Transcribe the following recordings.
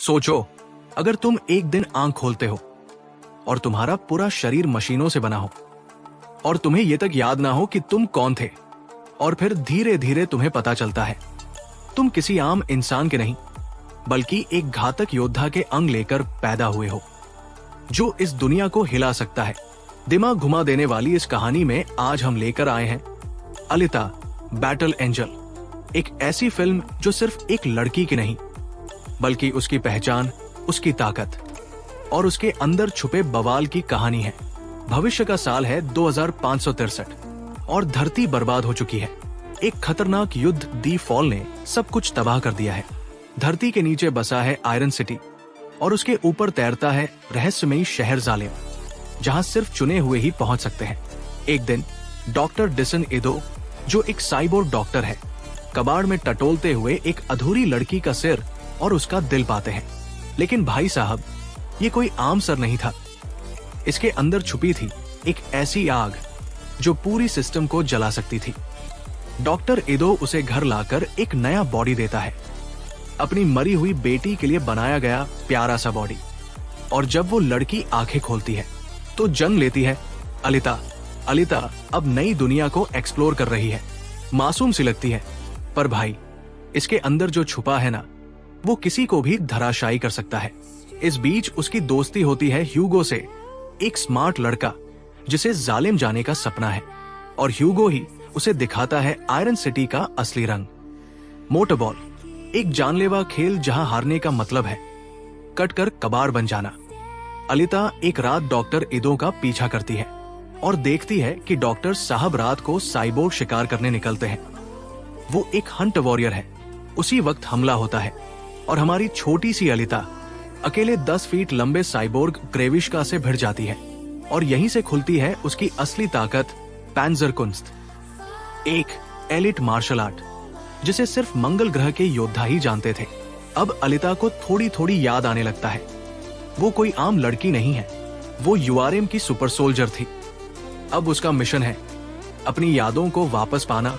सोचो, अगर तुम एक दिन आंख खोलते हो और तुम्हारा पूरा शरीर मशीनों से बना हो और तुम्हें यह तक याद ना हो कि तुम कौन थे, और फिर धीरे धीरे तुम्हें पता चलता है तुम किसी आम इंसान के नहीं बल्कि एक घातक योद्धा के अंग लेकर पैदा हुए हो जो इस दुनिया को हिला सकता है। दिमाग घुमा देने वाली इस कहानी में आज हम लेकर आए हैं अलिता बैटल एंजल, एक ऐसी फिल्म जो सिर्फ एक लड़की की नहीं बल्कि उसकी पहचान, उसकी ताकत और उसके अंदर छुपे बवाल की कहानी है। भविष्य का साल है 2563 और धरती बर्बाद हो चुकी है। एक खतरनाक युद्ध दी फॉल ने सब कुछ तबाह कर दिया है। धरती के नीचे बसा है आयरन सिटी और उसके ऊपर तैरता है रहस्यमयी शहर जालिम, जहां सिर्फ चुने हुए ही पहुंच सकते हैं। एक दिन डॉक्टर डिसन इदो, जो एक साइबोर्ग डॉक्टर है, कबाड़ में टटोलते हुए एक अधूरी लड़की का सिर और उसका दिल पाते हैं। लेकिन भाई साहब, ये कोई आम सर नहीं था। इसके अंदर छुपी थी एक ऐसी आग जो पूरी सिस्टम को जला सकती थी। डॉक्टर इदो उसे घर लाकर एक नया बॉडी देता है, अपनी मरी हुई बेटी के लिए बनाया गया प्यारा सा बॉडी। और जब वो लड़की आंखें खोलती है तो जन्म लेती है अलिता। अलिता अब नई दुनिया को एक्सप्लोर कर रही है। मासूम सी लगती है, पर भाई, इसके अंदर जो छुपा है ना, वो किसी को भी धराशायी कर सकता है। इस बीच उसकी दोस्ती होती है ह्यूगो से, एक स्मार्ट लड़का जिसे जालिम जाने का सपना है, और ह्यूगो ही उसे दिखाता है आयरन सिटी का असली रंग। मोटरबॉल, एक जानलेवा खेल जहां हारने का मतलब है कटकर कबाड़ बन जाना। अलिता एक रात डॉक्टर इदो का पीछा करती है और देखती है कि डॉक्टर साहब रात को साइबोर्ग शिकार करने निकलते हैं। वो एक हंट वॉरियर है। उसी वक्त हमला होता है और हमारी छोटी सी अलिता अकेले 10 फीट लंबे साइबोर्ग ग्रेविश्का से भिड़ जाती है, और यहीं से खुलती है उसकी असली ताकत, पैंजरकुंस्ट, एक एलिट मार्शल आर्ट जिसे सिर्फ मंगल ग्रह के योद्धा ही जानते थे। अब अलिता को थोड़ी थोड़ी याद आने लगता है। वो कोई आम लड़की नहीं है, वो यूआरएम की सुपर सोल्जर थी। अब उसका मिशन है अपनी यादों को वापस पाना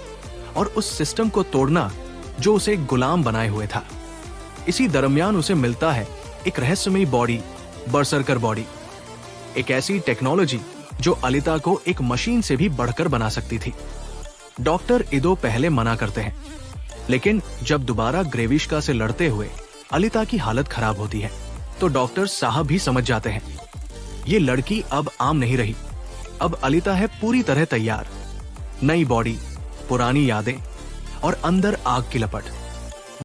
और उस सिस्टम को तोड़ना जो उसे गुलाम बनाए हुए था। इसी दरमियान उसे मिलता है एक रहस्यमयी बॉडी, बर्सर्कर बॉडी, एक ऐसी टेक्नोलॉजी जो अलिता को एक मशीन से भी बढ़कर बना सकती थी। डॉक्टर इदो पहले मना करते हैं, लेकिन जब दोबारा ग्रेविश्का से लड़ते हुए अलिता की हालत खराब होती है तो डॉक्टर साहब भी समझ जाते हैं ये लड़की अब आम नहीं रही। अब अलिता है पूरी तरह तैयार। नई बॉडी, पुरानी यादें और अंदर आग की लपट।